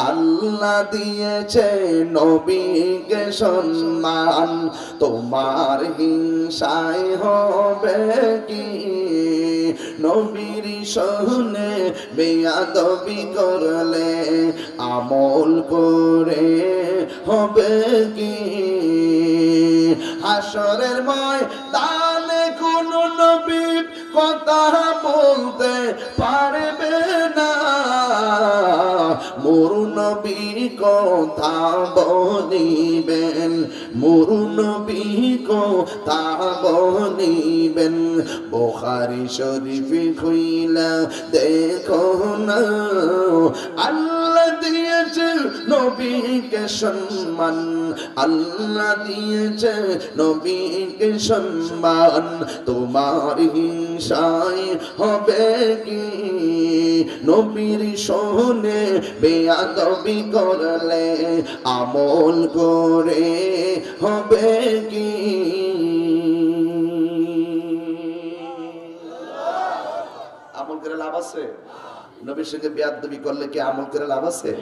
আল্লাহ দিয়েছে নবীকে সম্মান, তোমার হিংসায় হবে কি? নবীর সহনে বেয়াদবি করলে আমল করে হবে কি? হাসরের ময়দানে কোন নবী কথা বলতে পারবে না, মোর নবী কথা বলিবেন, মোর নবী কথা বলিবেন। বুখারী শরীফ খুইলা দেখো না, আল্লাহ দিয়েছে নবীকে সম্মান, আল্লাহ দিয়েছে নবীকে সম্মান, তোমার হিংসায় হবে কি? নবীর সহনে বেয়াদবি করলে আমল করে হবে কি? আমল করে লাভ আছে? নবীর সঙ্গে বেয়াদবি করলে কি আমল করে লাভ আছে?